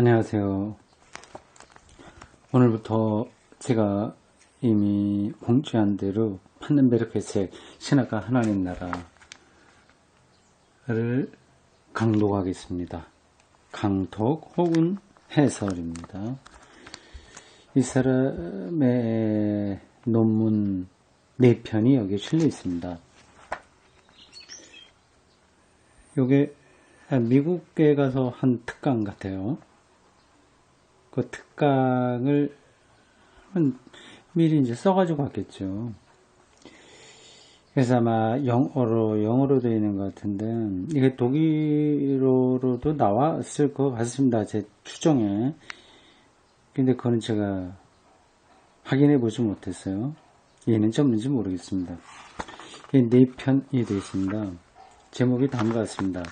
안녕하세요. 오늘부터 제가 이미 공지한 대로 판넨베르크의 책 신학과 하나님 나라를 강독하겠습니다. 강독 혹은 해설입니다. 이 사람의 논문 4편이 여기에 실려 있습니다. 요게 미국에 가서 한 특강 같아요. 그 특강을 미리 이제 써가지고 갔겠죠. 그래서 아마 영어로 되어 있는 것 같은데, 이게 독일어로도 나왔을 것 같습니다. 제 추정에. 근데 그거는 제가 확인해 보지 못했어요. 있는지 없는지 모르겠습니다. 이게 4편이 되어 있습니다. 제목이 다음과 같습니다.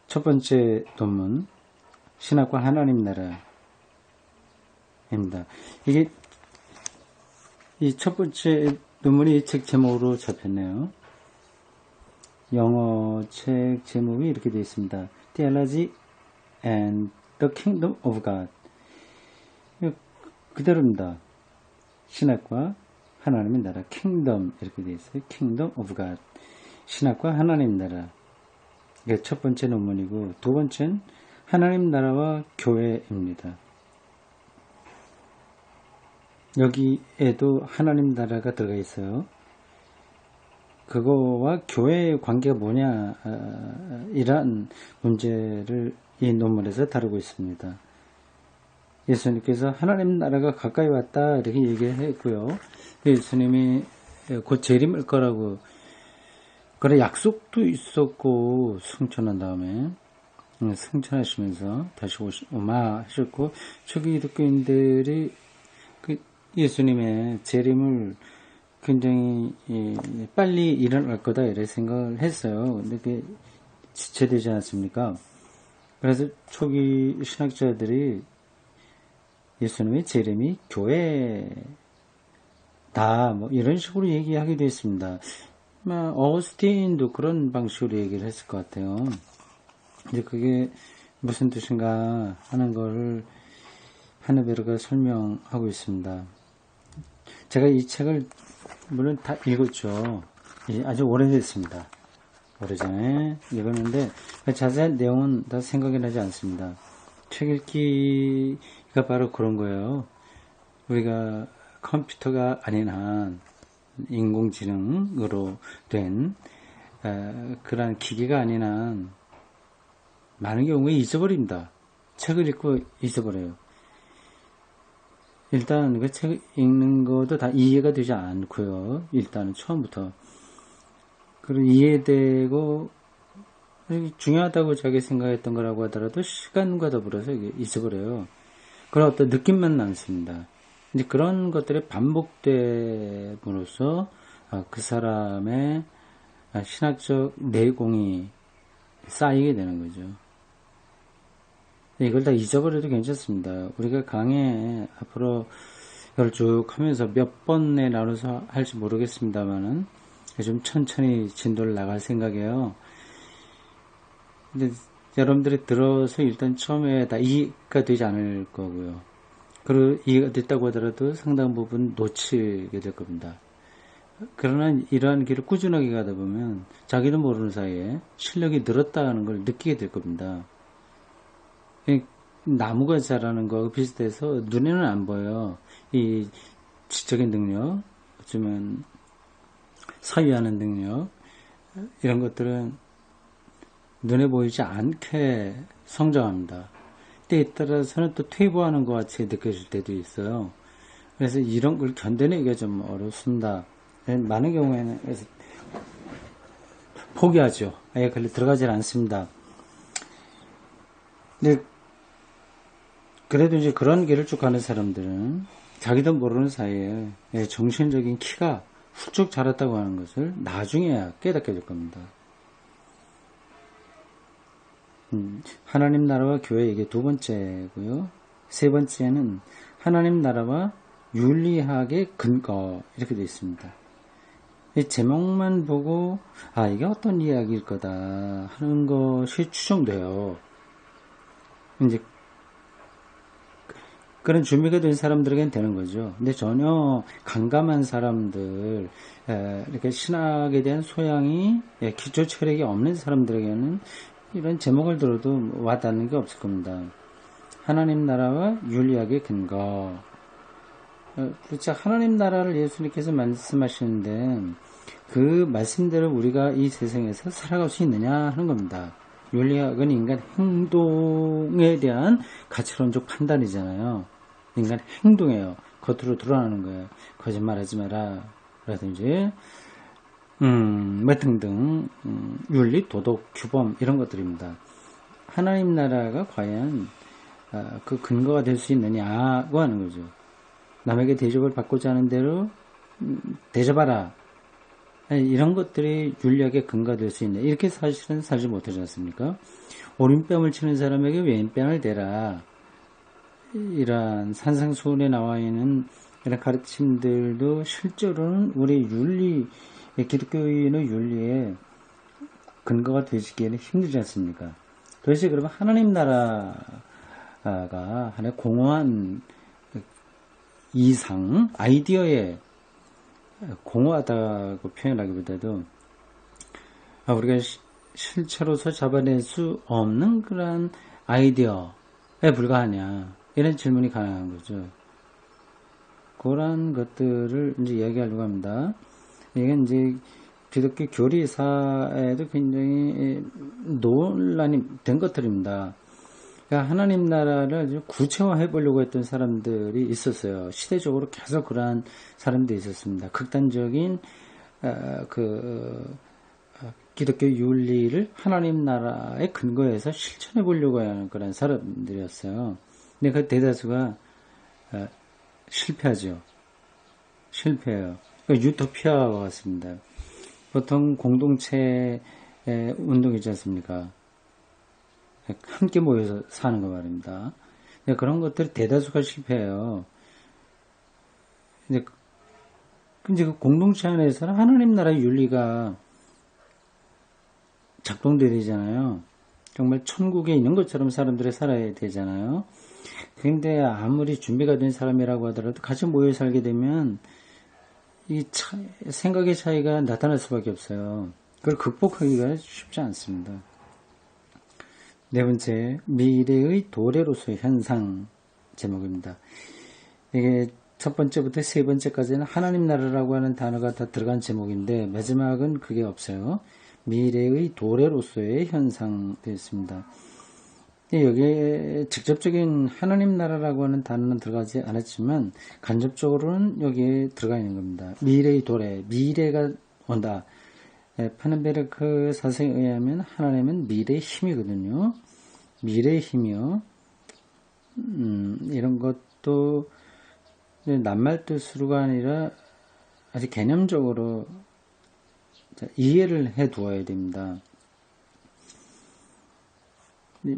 첫 번째 논문, 신학과 하나님 나라입니다. 이게 이 첫 번째 논문이 이 책 제목으로 잡혔네요. 영어 책 제목이 이렇게 되어 있습니다. Theology and the Kingdom of God. 그대로입니다. 신학과 하나님의 나라, Kingdom 이렇게 되어 있어요. Kingdom of God. 신학과 하나님 나라. 이게 첫 번째 논문이고, 두 번째는 하나님 나라와 교회입니다. 여기에도 하나님 나라가 들어가 있어요. 그거와 교회의 관계가 뭐냐, 이란 문제를 이 논문에서 다루고 있습니다. 예수님께서 하나님 나라가 가까이 왔다 이렇게 얘기했고요. 예수님이 곧 재림할 거라고 그래 약속도 있었고, 승천한 다음에 승천하시면서 다시 오마 하셨고, 초기 기독교인들이 그 예수님의 재림을 굉장히 빨리 일어날 거다 이렇게 생각을 했어요. 근데 그게 지체되지 않았습니까? 그래서 초기 신학자들이 예수님의 재림이 교회다 뭐 이런 식으로 얘기하기도 했습니다. 어거스틴도 그런 방식으로 얘기를 했을 것 같아요. 이제 그게 무슨 뜻인가 하는 거를 판넨베르크가 설명하고 있습니다. 제가 이 책을 물론 다 읽었죠. 아주 오래됐습니다. 오래전에 읽었는데 자세한 내용은 다 생각이 나지 않습니다. 책 읽기가 바로 그런 거예요. 우리가 컴퓨터가 아닌 한 인공지능으로 된 그러한 기기가 아닌 한 많은 경우에 잊어버립니다. 책을 읽고 잊어버려요. 일단 그 책 읽는 것도 다 이해가 되지 않고요. 일단은 처음부터. 그리고 이해되고 중요하다고 자기 생각했던 거라고 하더라도 시간과 더불어서 잊어버려요. 그런 어떤 느낌만 남습니다. 이제 그런 것들이 반복됨으로써 그 사람의 신학적 내공이 쌓이게 되는 거죠. 이걸 다 잊어버려도 괜찮습니다. 우리가 강의 앞으로 이걸 쭉 하면서 몇 번에 나눠서 할지 모르겠습니다만은 좀 천천히 진도를 나갈 생각이에요. 근데 여러분들이 들어서 일단 처음에 다 이해가 되지 않을 거고요. 그리고 이해가 됐다고 하더라도 상당 부분 놓치게 될 겁니다. 그러나 이러한 길을 꾸준하게 가다 보면 자기도 모르는 사이에 실력이 늘었다는 걸 느끼게 될 겁니다. 나무가 자라는 거하고 비슷해서 눈에는 안 보여요. 이 지적인 능력, 어쩌면 사유하는 능력, 이런 것들은 눈에 보이지 않게 성장합니다. 때에 따라서는 또 퇴보하는 것 같이 느껴질 때도 있어요. 그래서 이런 걸 견뎌내기가 좀 어렵습니다. 많은 경우에는 그래서 포기하죠. 아예 들어가질 않습니다. 근데 그래도 이제 그런 길을 쭉 가는 사람들은 자기도 모르는 사이에 정신적인 키가 훌쩍 자랐다고 하는 것을 나중에야 깨닫게 될 겁니다. 하나님 나라와 교회, 이게 두 번째고요. 세 번째는 하나님 나라와 윤리학의 근거, 이렇게 되어 있습니다. 이 제목만 보고 아 이게 어떤 이야기일 거다 하는 것이 추정돼요. 이제 그런 준비가 된 사람들에게는 되는 거죠. 근데 전혀 강감한 사람들, 이렇게 신학에 대한 소양이 기초 체력이 없는 사람들에게는 이런 제목을 들어도 와닿는 게 없을 겁니다. 하나님 나라와 윤리학의 근거. 그렇죠. 하나님 나라를 예수님께서 말씀하시는데 그 말씀대로 우리가 이 세상에서 살아갈 수 있느냐 하는 겁니다. 윤리학은 인간 행동에 대한 가치론적 판단이잖아요. 인간 행동이에요. 겉으로 드러나는 거예요. 거짓말하지 마라 라든지 뭐 등등 윤리, 도덕, 규범 이런 것들입니다. 하나님 나라가 과연 그 근거가 될 수 있느냐고 하는 거죠. 남에게 대접을 받고자 하는 대로 대접하라. 이런 것들이 윤리학의 근거가 될 수 있네. 이렇게 사실은 살지 못하지 않습니까? 오른뺨을 치는 사람에게 왼뺨을 대라. 이러한 산상수훈에 나와 있는 이런 가르침들도 실제로는 우리 윤리, 기독교인의 윤리에 근거가 되시기에는 힘들지 않습니까? 도대체 그러면 하나님 나라가 하나의 공허한 이상, 아이디어에 공허하다고 표현하기보다도 우리가 실체로서 잡아낼 수 없는 그런 아이디어에 불과하냐 이런 질문이 가능한 거죠. 그런 것들을 이제 이야기하려고 합니다. 이게 이제 기독교 교리사에도 굉장히 논란이 된 것들입니다. 그러니까 하나님 나라를 아주 구체화해 보려고 했던 사람들이 있었어요. 시대적으로 계속 그러한 사람들이 있었습니다. 극단적인 기독교 윤리를 하나님 나라의 근거에서 실천해 보려고 하는 그런 사람들이었어요. 근데 그 대다수가 실패하죠. 실패해요. 그러니까 유토피아와 같습니다. 보통 공동체 운동이지 않습니까? 함께 모여서 사는 거 말입니다. 그런 것들이 대다수가 실패해요. 이제 그 공동체 안에서는 하나님 나라의 윤리가 작동돼야 되잖아요. 정말 천국에 있는 것처럼 사람들이 살아야 되잖아요. 그런데 아무리 준비가 된 사람이라고 하더라도 같이 모여 살게 되면 이 생각의 차이가 나타날 수밖에 없어요. 그걸 극복하기가 쉽지 않습니다. 네 번째, 미래의 도래로서의 현상 제목입니다. 이게 첫 번째부터 세 번째까지는 하나님 나라라고 하는 단어가 다 들어간 제목인데 마지막은 그게 없어요. 미래의 도래로서의 현상 되어 있습니다. 여기에 직접적인 하나님 나라라고 하는 단어는 들어가지 않았지만 간접적으로는 여기에 들어가 있는 겁니다. 미래의 도래, 미래가 온다. 파넨베르크 사상에 의하면 하나님은 미래의 힘이거든요. 미래의 힘이요. 이런 것도 낱말 뜻으로가 아니라 아주 개념적으로 이해를 해 두어야 됩니다.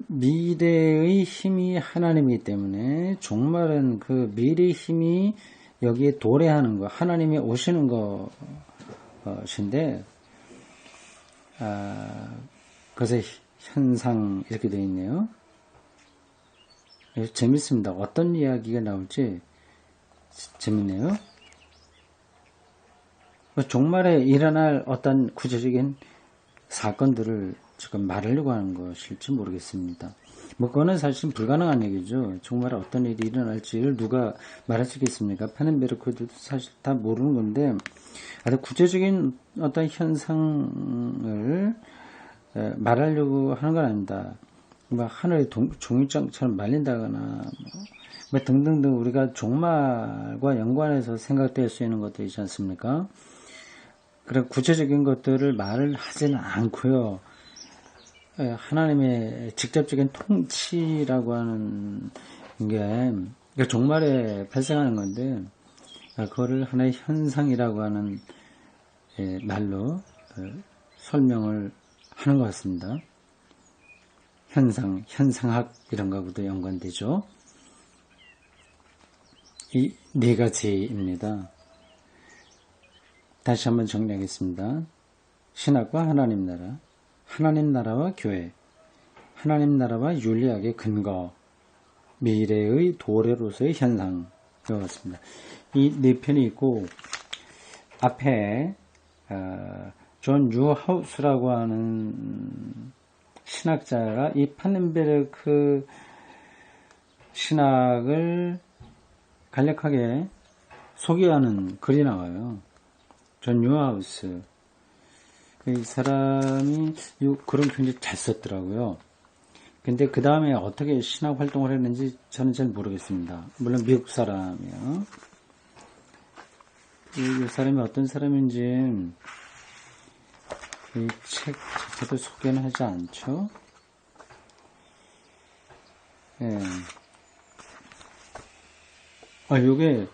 미래의 힘이 하나님이기 때문에 종말은 그 미래의 힘이 여기에 도래하는 거, 하나님이 오시는 것인데 그것의 현상 이렇게 되어 있네요. 재밌습니다. 어떤 이야기가 나올지 재밌네요. 종말에 일어날 어떤 구체적인 사건들을 지금 말하려고 하는 것일지 모르겠습니다. 그거는 사실 불가능한 얘기죠. 정말 어떤 일이 일어날지를 누가 말할 수 있겠습니까? 파넨베르크도 사실 다 모르는 건데, 아주 구체적인 어떤 현상을 말하려고 하는 건 아닙니다. 하늘이 종이장처럼 말린다거나, 등등등 우리가 종말과 연관해서 생각될 수 있는 것도 있지 않습니까? 그런 구체적인 것들을 말을 하지는 않고요. 하나님의 직접적인 통치라고 하는 게 종말에 발생하는 건데 그거를 하나의 현상이라고 하는 말로 설명을 하는 것 같습니다. 현상학 이런 거하고도 연관되죠. 이 네 가지입니다. 다시 한번 정리하겠습니다. 신학과 하나님 나라, 하나님 나라와 교회, 하나님 나라와 윤리학의 근거, 미래의 도래로서의 현상, 이와 같습니다. 이 네 편이 있고, 앞에 존 뉴하우스라고 하는 신학자가 이 파넨베르크 신학을 간략하게 소개하는 글이 나와요. 존 뉴하우스. 이 사람이 이 글은 굉장히 잘 썼더라고요. 근데 그 다음에 어떻게 신학 활동을 했는지 저는 잘 모르겠습니다. 물론 미국 사람이에요. 이 사람이 어떤 사람인지 이 책 자체도 소개는 하지 않죠. 예. 요게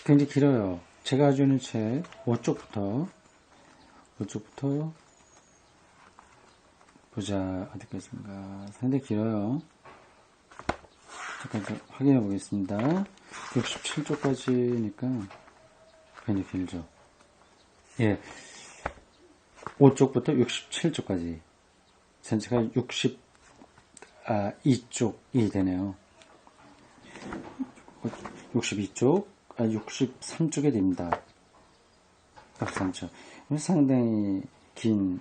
굉장히 길어요. 제가 가지고 있는 책 5쪽부터 보자, 어디까지인가. 상당히 길어요. 잠깐 좀 확인해 보겠습니다. 67쪽까지니까 굉장히 길죠. 예. 5쪽부터 67쪽까지. 전체가 62쪽이 되네요. 62쪽, 63쪽이 됩니다. 63쪽. 상당히 긴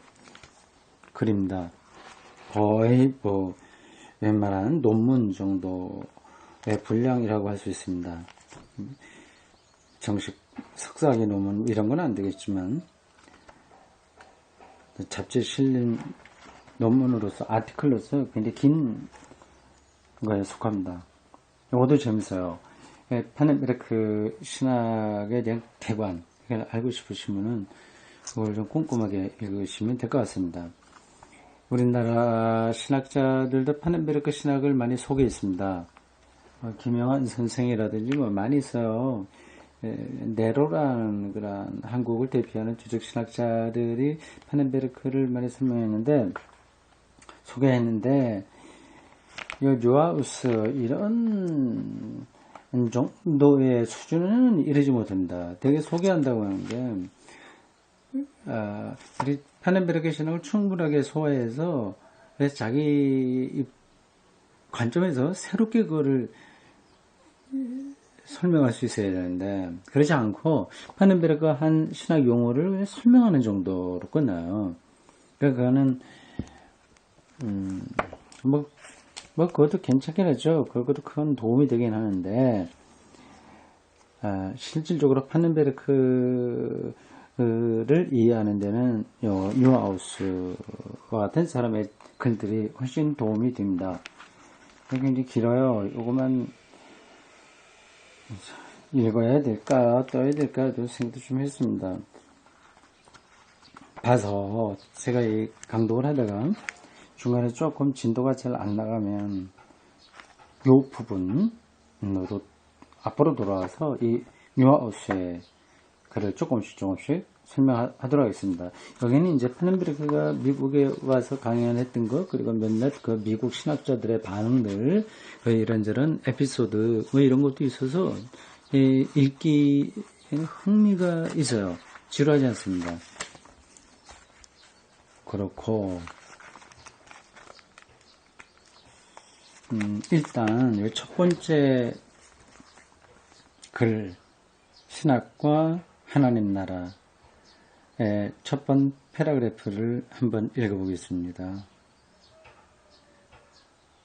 글입니다. 거의 웬만한 논문 정도의 분량이라고 할 수 있습니다. 정식 석사학위 논문 이런 건 안 되겠지만 잡지에 실린 논문으로서 아티클로서 굉장히 긴 거에 속합니다. 이것도 재밌어요. 파넨베르크 신학에 대한 대관, 이걸 알고 싶으시면은 그걸 좀 꼼꼼하게 읽으시면 될 것 같습니다. 우리나라 신학자들도 파넨베르크 신학을 많이 소개했습니다. 김영환 선생이라든지 많이 있어요. 네로라는 그런 한국을 대표하는 주적 신학자들이 파넨베르크를 많이 소개했는데 뉴하우스 이런 정도의 수준은 이르지 못합니다. 되게 소개한다고 하는 게 우리 파넨베르크 신학을 충분하게 소화해서 자기 관점에서 새롭게 그거를 설명할 수 있어야 되는데 그러지 않고 파넨베르크가 한 신학 용어를 설명하는 정도로 끝나요. 그러니까 그거는 그것도 괜찮긴 하죠. 그것도 큰 도움이 되긴 하는데 실질적으로 파넨베르크를 이해하는 데는 뉴하우스와 같은 사람의 글들이 훨씬 도움이 됩니다. 굉장히 길어요. 이거만 읽어야 될까 떠야 될까 생각도 좀 했습니다. 봐서 제가 이 강독을 하다가 중간에 조금 진도가 잘 안 나가면 요 부분으로 앞으로 돌아와서 이 뉴하우스의 글을 조금씩 설명하도록 하겠습니다. 여기는 이제 파넨베르크가 미국에 와서 강연했던 것, 그리고 몇몇 그 미국 신학자들의 반응들, 이런저런 에피소드, 이런 것도 있어서, 읽기에는 흥미가 있어요. 지루하지 않습니다. 그렇고, 일단, 첫 번째 글, 신학과 하나님 나라, 첫 번 패러그래프를 한번 읽어보겠습니다.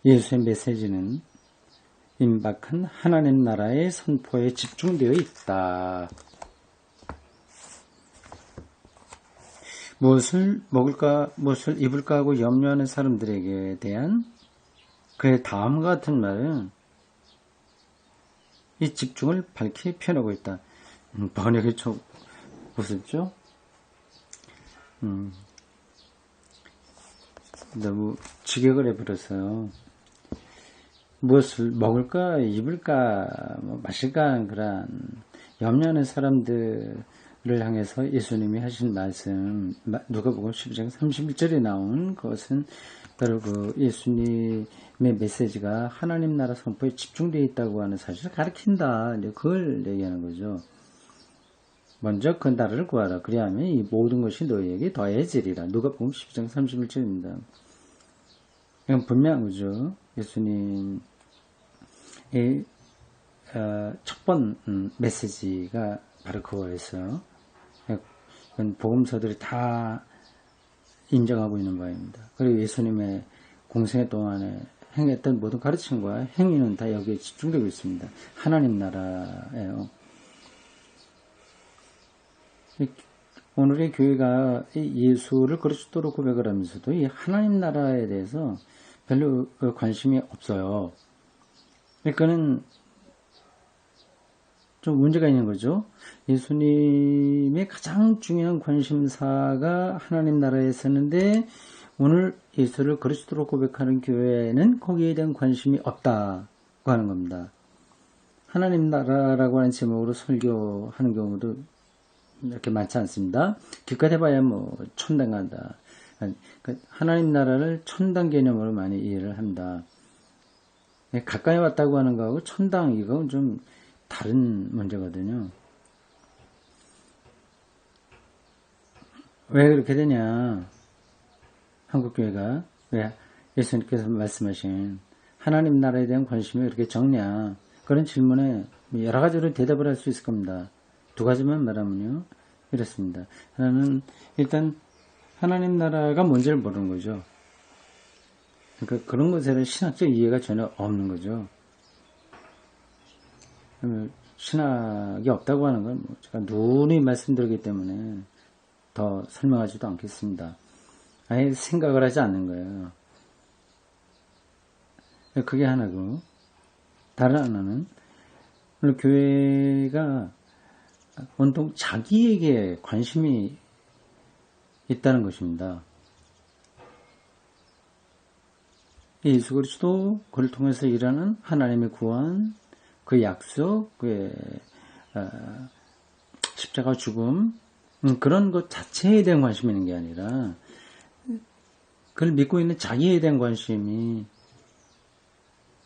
예수의 메시지는 임박한 하나님 나라의 선포에 집중되어 있다. 무엇을 먹을까, 무엇을 입을까 하고 염려하는 사람들에게 대한 그의 다음과 같은 말은 이 집중을 밝히 표현하고 있다. 번역이 좀 무섭죠? 너무 직역을 해버렸어요. 무엇을 먹을까, 입을까, 마실까, 그런 염려하는 사람들을 향해서 예수님이 하신 말씀, 누가복음 12장 31절에 나온 그것은 바로 그 예수님의 메시지가 하나님 나라 선포에 집중되어 있다고 하는 사실을 가리킨다. 그걸 얘기하는 거죠. 먼저 그 나라를 구하라. 그리하면 이 모든 것이 너희에게 더해지리라. 누가복음 12장 31절입니다. 이건 분명한 거죠. 예수님의 첫 번 메시지가 바로 그거였어요. 이건 복음서들이 다 인정하고 있는 바입니다. 그리고 예수님의 공생애 동안에 행했던 모든 가르침과 행위는 다 여기에 집중되고 있습니다. 하나님 나라예요. 오늘의 교회가 예수를 그리스도로 고백을 하면서도 이 하나님 나라에 대해서 별로 관심이 없어요. 그러니까는 좀 문제가 있는 거죠. 예수님의 가장 중요한 관심사가 하나님 나라에 있었는데 오늘 예수를 그리스도로 고백하는 교회는 거기에 대한 관심이 없다고 하는 겁니다. 하나님 나라라고 하는 제목으로 설교하는 경우도 이렇게 많지 않습니다. 기껏 해봐야 뭐 천당 간다. 하나님 나라를 천당 개념으로 많이 이해를 합니다. 가까이 왔다고 하는 거하고 천당 이건 좀 다른 문제거든요. 왜 그렇게 되냐? 한국교회가 왜 예수님께서 말씀하신 하나님 나라에 대한 관심이 그렇게 적냐? 그런 질문에 여러 가지로 대답을 할 수 있을 겁니다. 두 가지만 말하면요. 이렇습니다. 하나는 일단 하나님 나라가 뭔지를 모르는 거죠. 그러니까 그런 것에 대한 신학적 이해가 전혀 없는 거죠. 신학이 없다고 하는 건 제가 누누이 말씀드리기 때문에 더 설명하지도 않겠습니다. 아예 생각을 하지 않는 거예요. 그게 하나고, 다른 하나는 오늘 교회가 온통 자기에게 관심이 있다는 것입니다. 예수 그리스도 그를 통해서 일하는 하나님의 구원, 그 약속, 그의 십자가 죽음, 그런 것 자체에 대한 관심이 있는 게 아니라 그걸 믿고 있는 자기에 대한 관심이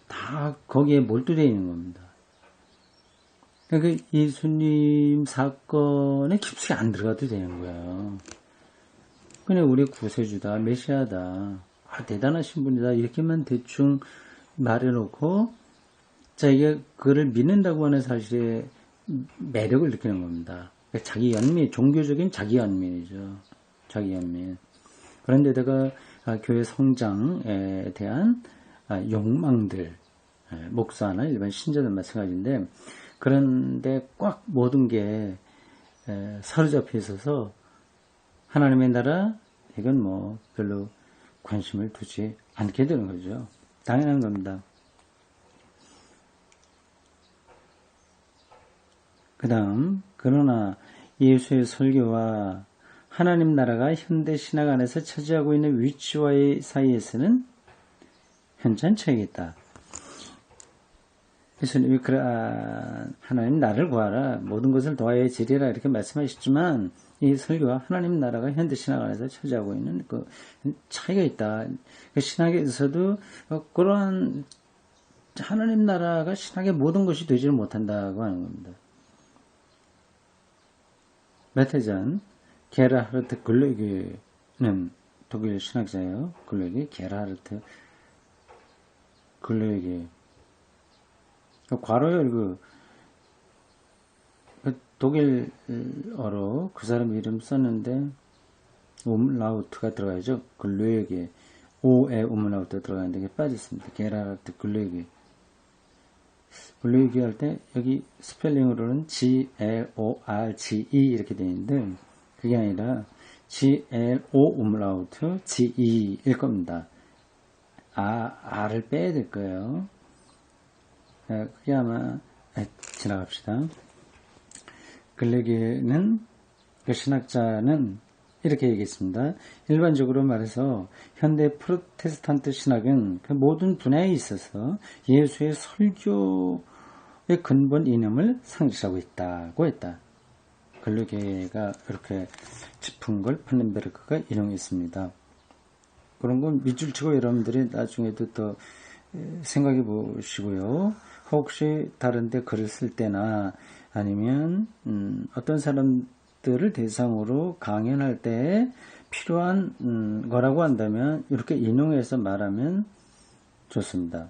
다 거기에 몰두되어 있는 겁니다. 그러니까 예수님 사건에 깊숙이 안 들어가도 되는 거예요. 그냥 우리 구세주다, 메시아다, 대단하신 분이다 이렇게만 대충 말해놓고 자기가 그를 믿는다고 하는 사실에 매력을 느끼는 겁니다. 그러니까 자기 연민, 종교적인 자기 연민이죠. 자기 연민. 그런데다가 교회 성장에 대한 욕망들, 목사나 일반 신자들 마찬가지인데 그런데 꽉 모든 게 사로잡혀 있어서 하나님의 나라 이건 뭐 별로 관심을 두지 않게 되는 거죠. 당연한 겁니다. 그 다음 그러나 예수의 설교와 하나님 나라가 현대 신학 안에서 차지하고 있는 위치와의 사이에서는 현저한 차이가 있다. 예수님이 하나님 나를 구하라 모든 것을 더해지리라 이렇게 말씀하셨지만 이 설교와 하나님 나라가 현대 신학 안에서 차지하고 있는 그 차이가 있다. 그 신학에서도 그러한 하나님 나라가 신학의 모든 것이 되지를 못한다고 하는 겁니다. 몇 해 전 게라하르트 글로이게는 독일 신학자예요. 글로이게, 게라하르트 글로이게. 괄호열 독일어로 그 사람 이름 썼는데 umlaut가 들어가야죠. 글로이게. O에 umlaut 들어가는데 이게 빠졌습니다. 게라하르트 글로이게. 글로이게 할 때 여기 스펠링으로는 G-L-O-R-G-E 이렇게 되어 있는데 그게 아니라 G-L-O umlaut G-E일 겁니다. R을 빼야 될 거예요. 그게 아마 지나갑시다. 글로이게는 그 신학자는 이렇게 얘기했습니다. 일반적으로 말해서 현대 프로테스탄트 신학은 그 모든 분야에 있어서 예수의 설교의 근본 이념을 상실하고 있다고 했다. 글로이게가 이렇게 짚은 걸 판넨베르크가 인용했습니다. 그런 건 밑줄 치고 여러분들이 나중에도 더 생각해 보시고요. 혹시 다른데 글을 쓸 때나 아니면 어떤 사람 신학들을 대상으로 강연할 때 필요한 거라고 한다면 이렇게 인용해서 말하면 좋습니다.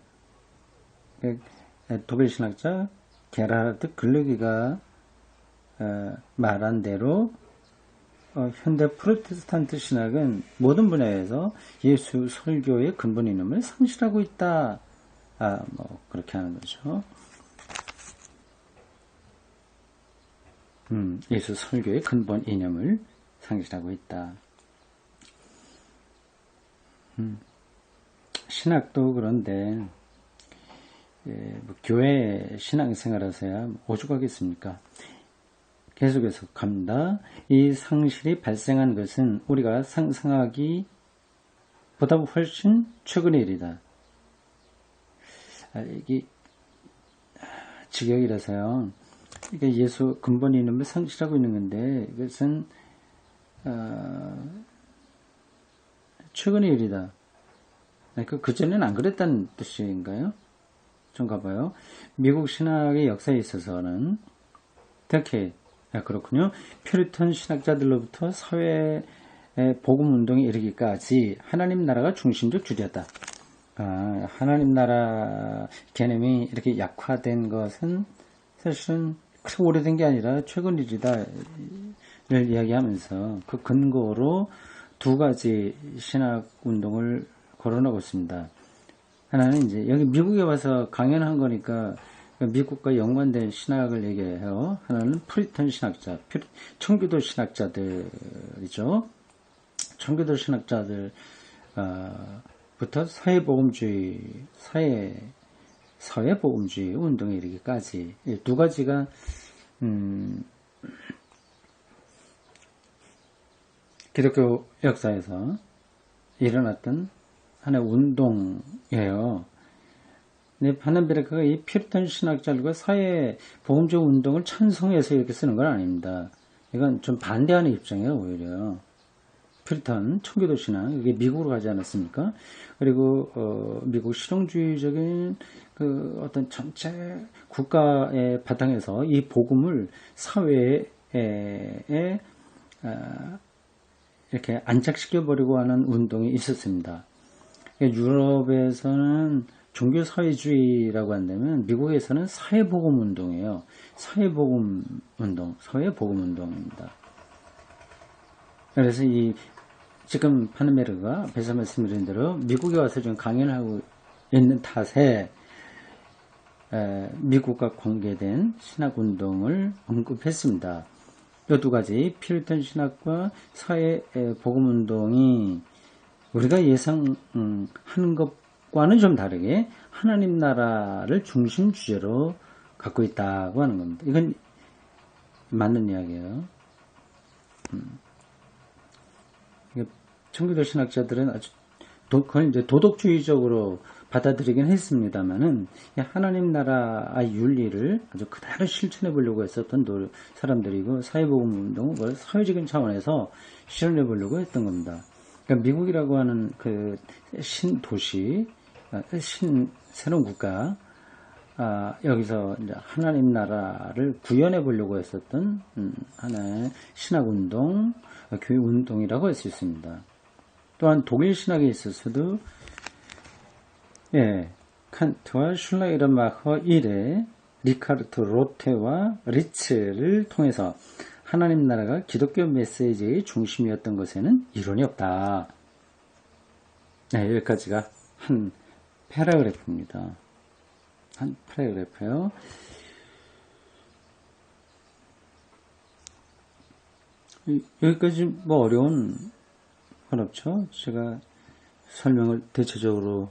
독일 신학자 게라르트 글르기가 말한 대로 현대 프로테스탄트 신학은 모든 분야에서 예수 설교의 근본 이념을 상실하고 있다. 그렇게 하는 거죠. 예수 설교의 근본 이념을 상실하고 있다. 신학도 그런데 교회 신앙생활에서야 오죽하겠습니까? 계속해서 갑니다. 이 상실이 발생한 것은 우리가 상상하기 보다 훨씬 최근의 일이다. 이게 직역이라서요. 이게 예수 근본 이념을 상실하고 있는 건데 이것은 최근의 일이다. 그전에는 안 그랬다는 뜻인가요? 좀 가봐요. 미국 신학의 역사에 있어서는 특히 그렇군요. 퓨리턴 신학자들로부터 사회 복음 운동에 이르기까지 하나님 나라가 중심적 주제였다. 하나님 나라 개념이 이렇게 약화된 것은 사실은 그렇게 오래된 게 아니라 최근 일이다를 이야기하면서 그 근거로 두 가지 신학 운동을 거론하고 있습니다. 하나는 이제 여기 미국에 와서 강연한 거니까 미국과 연관된 신학을 얘기해요. 하나는 프리턴 신학자, 청교도 신학자들이죠. 청교도 신학자들부터 사회복음주의 운동에 이르기까지 두 가지가 기독교 역사에서 일어났던 하나의 운동이에요. 파넨베르크가 이 퓨리턴 신학자들과 사회보험적 운동을 찬성해서 이렇게 쓰는 건 아닙니다. 이건 좀 반대하는 입장이에요, 오히려. 퓨리턴, 청교도 신학, 이게 미국으로 가지 않았습니까? 그리고, 미국 실용주의적인 그 어떤 전체 국가의 바탕에서 이 복음을 사회에, 이렇게 안착시켜버리고 하는 운동이 있었습니다. 유럽에서는 종교사회주의라고 한다면 미국에서는 사회복음운동이에요. 사회복음운동입니다. 그래서 지금 파넨베르크가 앞에서 말씀드린 대로 미국에 와서 지금 강연을 하고 있는 탓에 미국과 관계된 신학운동을 언급했습니다. 이 두 가지 퓨리턴 신학과 사회복음운동이 우리가 예상하는 것과는 좀 다르게 하나님 나라를 중심 주제로 갖고 있다고 하는 겁니다. 이건 맞는 이야기예요. 청교도 신학자들은 아주 그걸 이제 도덕주의적으로 받아들이긴 했습니다만은 하나님 나라의 윤리를 아주 그대로 실천해 보려고 했었던 사람들이고 사회복음 운동은 사회적인 차원에서 실현해 보려고 했던 겁니다. 그러니까 미국이라고 하는 그 신도시, 새로운 국가, 여기서 이제 하나님 나라를 구현해 보려고 했었던 하나의 신학운동, 교회운동이라고 할 수 있습니다. 또한 독일 신학에 있어서도 칸트와 슐라이르마허 이래 리카르트 로테와 리츠를 통해서 하나님 나라가 기독교 메시지의 중심이었던 것에는 이론이 없다. 여기까지가 한 패러그래프입니다. 한 패러그래프요. 여기까지 뭐 어려운 건 없죠. 제가 설명을 대체적으로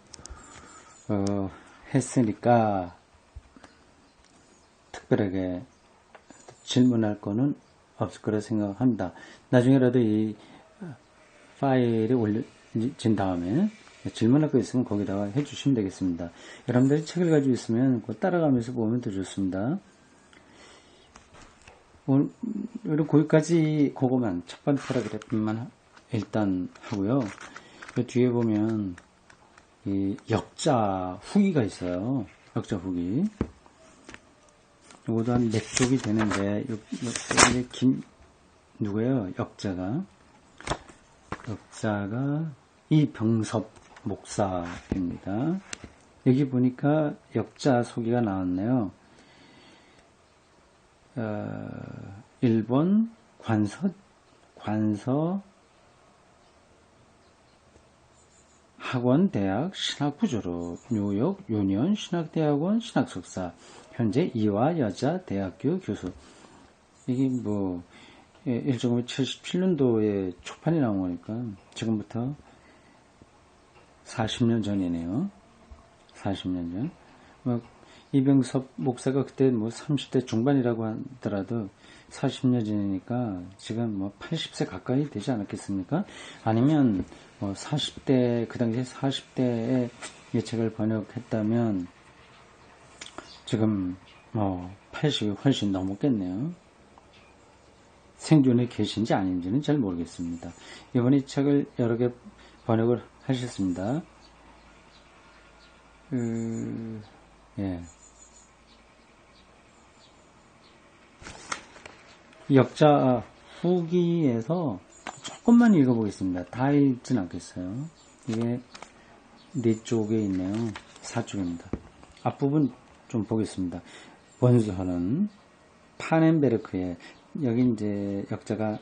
했으니까 특별하게 질문할 거는 없을 거라 생각합니다. 나중에라도 이 파일이 올려진 다음에 질문할 거 있으면 거기다가 해주시면 되겠습니다. 여러분들이 책을 가지고 있으면 따라가면서 보면 더 좋습니다. 오늘 거기까지 그거만 첫 번째 패러그래프만 일단 하고요. 그 뒤에 보면 이 역자 후기가 있어요. 역자 후기. 이것도 한 4쪽이 되는데 이게 누구예요? 역자가 이병섭 목사입니다. 여기 보니까 역자 소개가 나왔네요. 일본 관서 학원 대학 신학부 졸업, 뉴욕 유니온 신학대학원 신학석사, 현재 이화 여자 대학교 교수. 이게 뭐 1977년도에 초판이 나온 거니까 지금부터 40년 전이네요. 40년 전. 뭐 이병섭 목사가 그때 뭐 30대 중반이라고 하더라도 40년 전이니까 지금 뭐 80세 가까이 되지 않았겠습니까? 아니면 뭐 40대, 그 당시에 40대에 이 책을 번역했다면 지금 뭐 80이 훨씬 넘었겠네요. 생존에 계신지 아닌지는 잘 모르겠습니다. 이번에 이 책을 여러 개 번역을 하셨습니다. 예. 역자 후기에서 조금만 읽어보겠습니다. 다 읽진 않겠어요. 이게 4쪽에 있네요. 4쪽입니다. 앞부분 좀 보겠습니다. 원서는 파넨베르크의, 여기 이제 역자가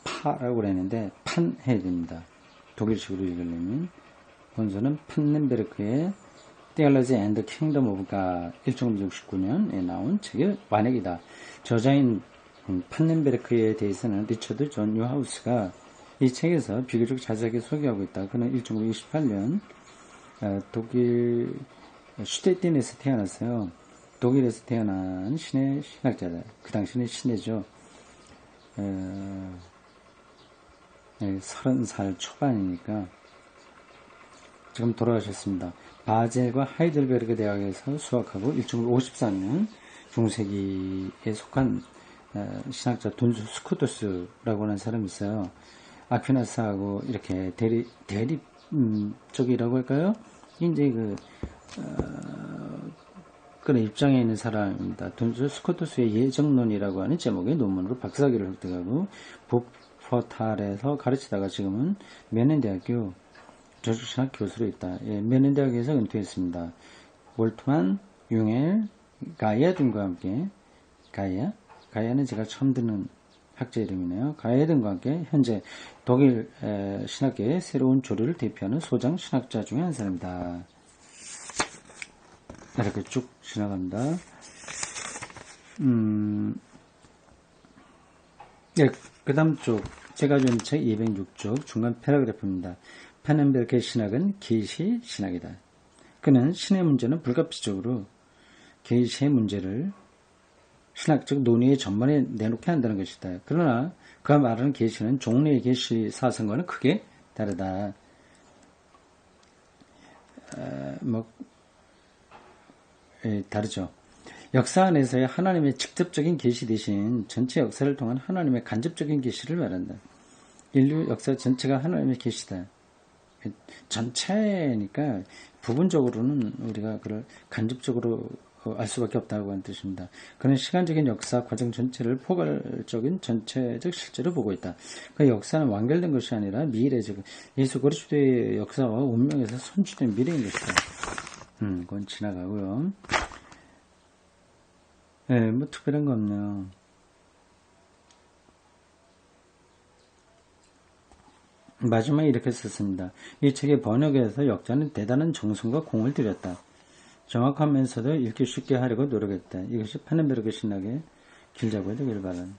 파라고 그랬는데 판 해야 됩니다. 독일식으로 읽으려면. 원서는 판넨베르크의 Theology and the Kingdom of God 1969년에 나온 책의 완역이다. 저자인 판넨베르크에 대해서는 리처드 존 뉴하우스가 이 책에서 비교적 자세하게 소개하고 있다. 그는 1928년 독일 슈테틴에서 태어났어요. 독일에서 태어난 신의 신학자다. 그 당시는 신의죠. 30살 초반이니까 지금 돌아가셨습니다. 바젤과 하이델베르그 대학에서 수학하고 1954년 중세기에 속한 신학자 돈수 스코토스라고 하는 사람이 있어요. 아퀴나스하고 이렇게 대립 쪽이라고 할까요? 이제 그런 입장에 있는 사람입니다. 돈수 스코토스의 예정론이라고 하는 제목의 논문으로 박사학위를 획득하고 북퍼탈에서 가르치다가 지금은 메넨대학교 저주신학 교수로 있다. 예, 메넨대학에서 은퇴했습니다. 몰트만, 융엘, 가이아 등과 함께 가이아는 제가 처음 듣는 학자 이름이네요. 가이아 등과 함께 현재 독일 신학계의 새로운 조류를 대표하는 소장 신학자 중에 한 사람이다. 이렇게 쭉 지나갑니다. 예, 그 다음 쪽 제가 준 책 206쪽 중간 패러그래프입니다. 판넨베르크의 신학은 계시 신학이다. 그는 신의 문제는 불가피적으로 계시의 문제를 신학적 논의의 전반에 내놓게 한다는 것이다. 그러나 그가 말하는 계시는 종래의 계시 사상과는 크게 다르다. 다르죠. 역사 안에서의 하나님의 직접적인 계시 대신 전체 역사를 통한 하나님의 간접적인 계시를 말한다. 인류 역사 전체가 하나님의 계시다. 전체니까 부분적으로는 우리가 그걸 간접적으로 알 수밖에 없다고 하는 뜻입니다. 그는 시간적인 역사 과정 전체를 포괄적인 전체적 실제로 보고 있다. 그 역사는 완결된 것이 아니라 미래적 예수 그리스도의 역사와 운명에서 선취된 미래인 것이다. 그건 지나가고요. 네, 뭐 특별한 거 없네요. 마지막에 이렇게 썼습니다. 이 책의 번역에서 역자는 대단한 정성과 공을 들였다. 정확하면서도 읽기 쉽게 하려고 노력했다. 이것이 판넨베르크 신학의 길자고 되길 바란다.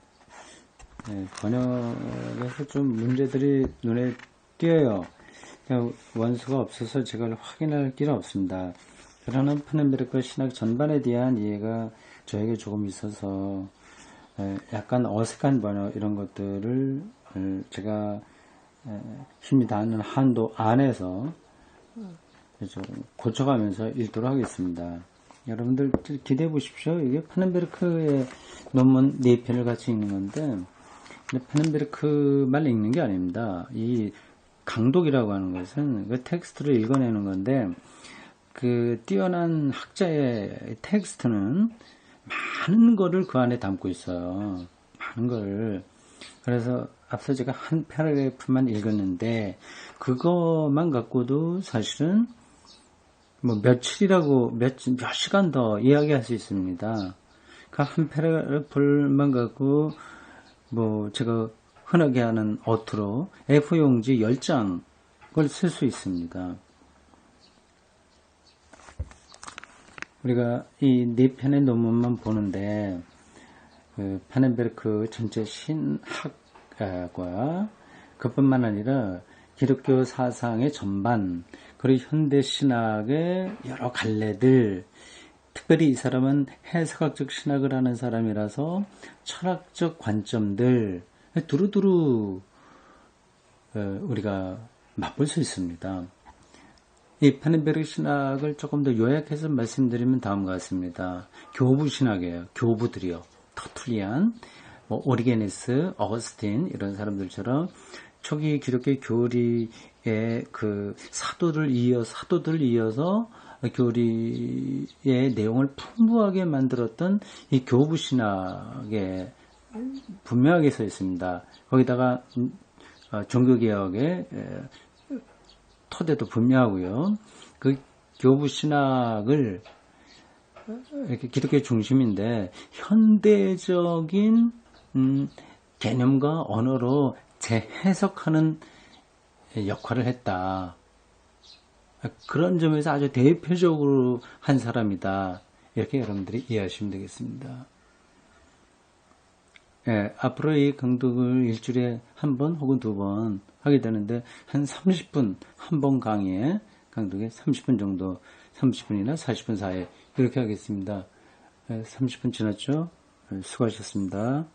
네, 번역에서 좀 문제들이 눈에 띄어요. 원수가 없어서 제가 확인할 길은 없습니다. 그러나 판넨베르크 신학 전반에 대한 이해가 저에게 조금 있어서 약간 어색한 번역 이런 것들을 제가 힘이 닿는 한도 안에서 좀 고쳐가면서 읽도록 하겠습니다. 여러분들 기대해 보십시오. 이게 판넨베르크의 논문 4편을 같이 읽는 건데 판넨베르크만 읽는 게 아닙니다. 이 강독이라고 하는 것은 그 텍스트를 읽어내는 건데 그 뛰어난 학자의 텍스트는 많은 거를 그 안에 담고 있어요. 많은 거를. 그래서 앞서 제가 한 패러그래프만 읽었는데 그것만 갖고도 사실은 뭐 며칠이라고 몇 시간 더 이야기할 수 있습니다. 그 한 패러그래프만 갖고 뭐 제가 흔하게 하는 어투로 A4용지 10장을 쓸 수 있습니다. 우리가 이 네 편의 논문만 보는데 그 파넨베르크 전체 신학과 그뿐만 아니라 기독교 사상의 전반 그리고 현대 신학의 여러 갈래들 특별히 이 사람은 해석학적 신학을 하는 사람이라서 철학적 관점들 두루두루 우리가 맛볼 수 있습니다. 이 파넨베르크 신학을 조금 더 요약해서 말씀드리면 다음과 같습니다. 교부 신학이에요. 교부들이요. 터툴리안, 뭐 오리게네스, 어거스틴 이런 사람들처럼 초기 기독교 교리의 그 사도들 이어서 교리의 내용을 풍부하게 만들었던 이 교부 신학에 분명하게 서 있습니다. 거기다가 종교개혁의 토대도 분명하고요. 그 교부 신학을 이렇게 기독교 중심인데 현대적인 개념과 언어로 재해석하는 역할을 했다. 그런 점에서 아주 대표적으로 한 사람이다. 이렇게 여러분들이 이해하시면 되겠습니다. 예, 앞으로 이 강독을 일주일에 한 번 혹은 두 번 하게 되는데 한 30분 한 번 강의에 강독에 30분 정도 30분이나 40분 사이에 이렇게 하겠습니다. 30분 지났죠? 수고하셨습니다.